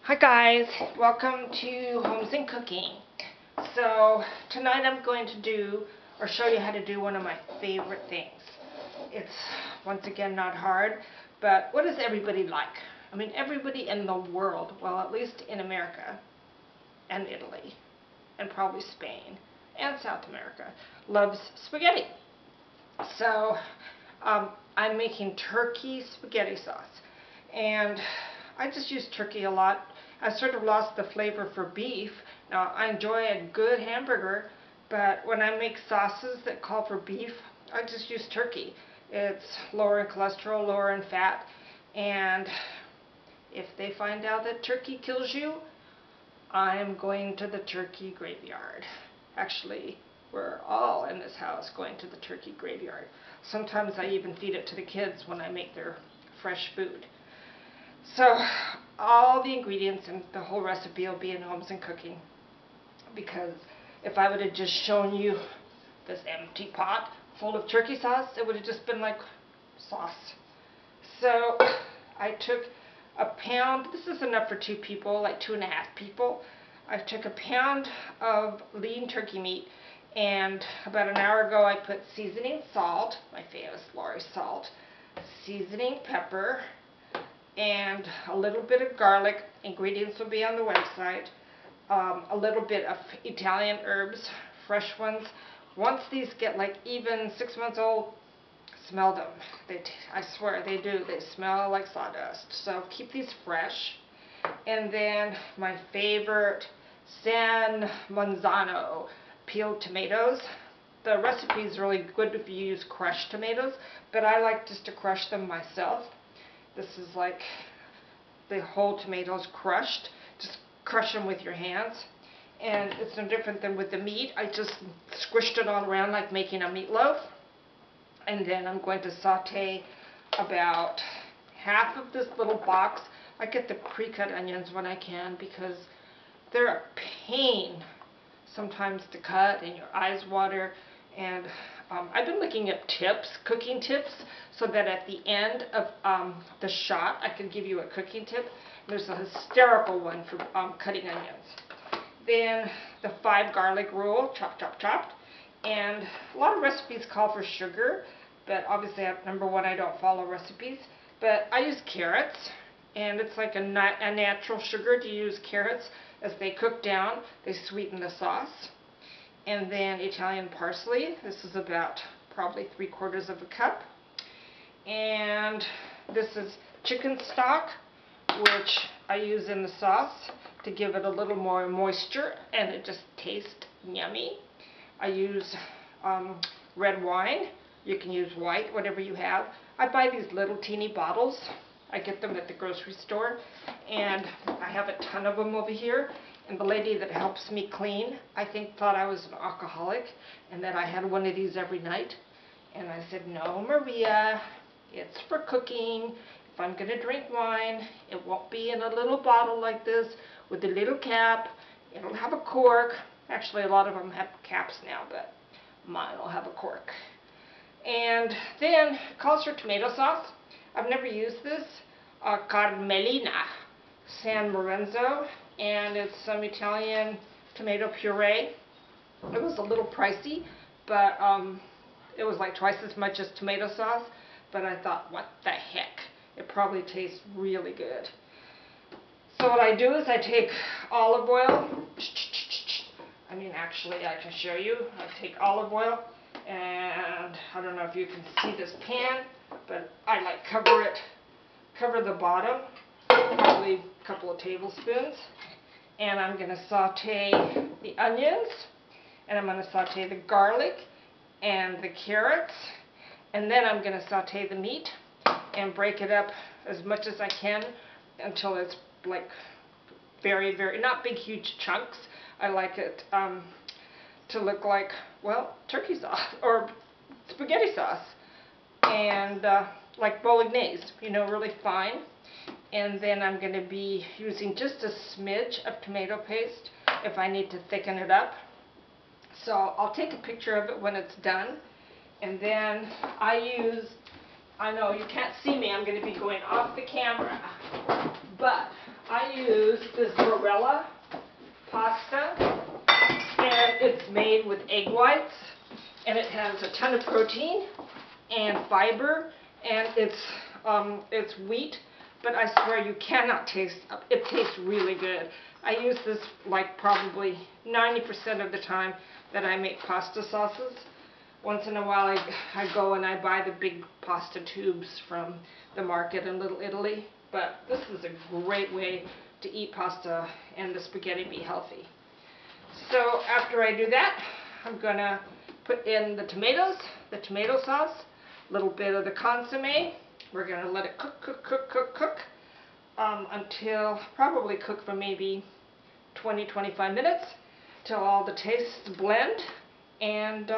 Hi guys, welcome to Homes and Cooking. So tonight I'm going to do or show you how to do one of my favorite things. It's once again not hard, but what does everybody like? I mean, everybody in the world, well, at least in America and Italy and probably Spain and South America, loves spaghetti. So I'm making turkey spaghetti sauce, and I just use turkey a lot. I sort of lost the flavor for beef. Now, I enjoy a good hamburger, but when I make sauces that call for beef, I just use turkey. It's lower in cholesterol, lower in fat, and if they find out that turkey kills you, I'm going to the turkey graveyard. Actually, we're all in this house going to the turkey graveyard. Sometimes I even feed it to the kids when I make their fresh food. So all the ingredients and the whole recipe will be in Homes and Cooking, because if I would have just shown you this empty pot full of turkey sauce, it would have just been like sauce. So I took a pound, this is enough for 2 people, like 2.5 people. I took a pound of lean turkey meat, and about an hour ago I put seasoning salt, my famous Lori salt, seasoning pepper, and a little bit of garlic. Ingredients will be on the website. A little bit of Italian herbs, fresh ones. Once these get like even 6 months old, smell them. I swear they do. They smell like sawdust. So keep these fresh. And then my favorite San Manzano peeled tomatoes. The recipe is really good if you use crushed tomatoes, but I like just to crush them myself. This is like the whole tomatoes crushed. Just crush them with your hands. And it's no different than with the meat. I just squished it all around like making a meatloaf. And then I'm going to saute about half of this little box. I get the pre-cut onions when I can, because they're a pain sometimes to cut and your eyes water. And I've been looking at tips, cooking tips, so that at the end of the shot I can give you a cooking tip. There's a hysterical one for cutting onions. Then the 5 garlic rule, chop, chop, chopped. And a lot of recipes call for sugar, but obviously, number one, I don't follow recipes. But I use carrots, and it's like a natural sugar to use carrots. As they cook down, they sweeten the sauce. And then Italian parsley. This is about probably 3/4 of a cup. And this is chicken stock, which I use in the sauce to give it a little more moisture, and it just tastes yummy. I use red wine. You can use white, whatever you have. I buy these little teeny bottles. I get them at the grocery store, and I have a ton of them over here. And the lady that helps me clean, I think, thought I was an alcoholic and that I had one of these every night. And I said, no, Maria, it's for cooking. If I'm going to drink wine, it won't be in a little bottle like this with a little cap. It'll have a cork. Actually, a lot of them have caps now, but mine will have a cork. And then it calls for tomato sauce. I've never used this. Carmelina San Lorenzo, and it's some Italian tomato puree. It was a little pricey, but it was like twice as much as tomato sauce. But I thought, what the heck? It probably tastes really good. So what I do is I take olive oil. I mean, actually, I can show you. I take olive oil, and I don't know if you can see this pan, but I like cover the bottom, probably a couple of tablespoons. And I'm going to saute the onions, and I'm going to saute the garlic and the carrots, and then I'm going to saute the meat and break it up as much as I can until it's like very, very, not big, huge chunks. I like it to look like, well, turkey sauce or spaghetti sauce, and like bolognese, you know, really fine. And then I'm going to be using just a smidge of tomato paste if I need to thicken it up. So I'll take a picture of it when it's done. And then I know you can't see me, I'm going to be going off the camera, but I use this Barilla pasta, and it's made with egg whites, and it has a ton of protein and fiber, and it's wheat, but I swear you cannot taste, it tastes really good. I use this like probably 90% of the time that I make pasta sauces. Once in a while I go and I buy the big pasta tubes from the market in Little Italy, but this is a great way to eat pasta and the spaghetti be healthy. So after I do that, I'm gonna put in the tomatoes, the tomato sauce, a little bit of the consomme. We're gonna let it cook until, probably cook for maybe 20-25 minutes till all the tastes blend, and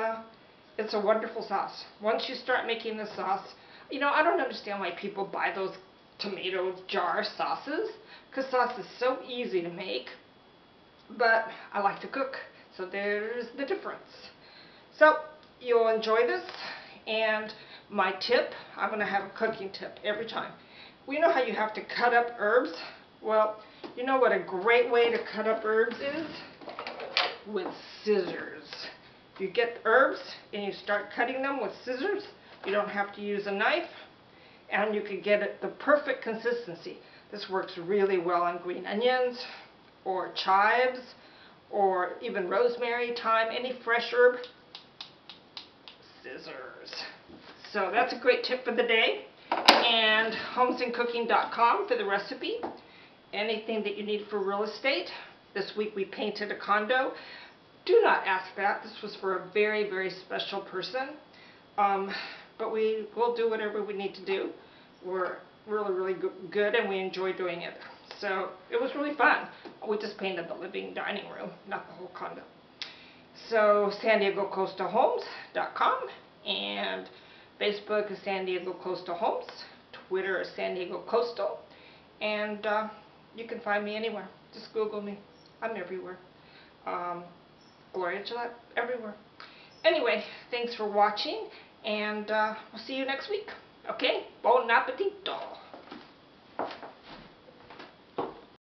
it's a wonderful sauce. Once you start making the sauce, you know, I don't understand why people buy those tomato jar sauces, because sauce is so easy to make, but I like to cook, so there's the difference. So you'll enjoy this, and my tip, I'm going to have a cooking tip every time. We know how you have to cut up herbs. Well, you know what a great way to cut up herbs is? With scissors. You get herbs and you start cutting them with scissors. You don't have to use a knife, and you can get it the perfect consistency. This works really well on green onions or chives or even rosemary, thyme, any fresh herb. Scissors. So that's a great tip for the day. And homesyncooking.com for the recipe. Anything that you need for real estate. This week we painted a condo. Do not ask that. This was for a very, very special person. But we will do whatever we need to do. We're really, really good, and we enjoy doing it. So it was really fun. We just painted the living dining room, not the whole condo. So SanDiegoCoastalHomes.com, and Facebook is San Diego Coastal Homes. Twitter is San Diego Coastal. And you can find me anywhere. Just Google me. I'm everywhere. Gloria Gillette, everywhere. Anyway, thanks for watching, and we'll see you next week. Okay? Buon appetito!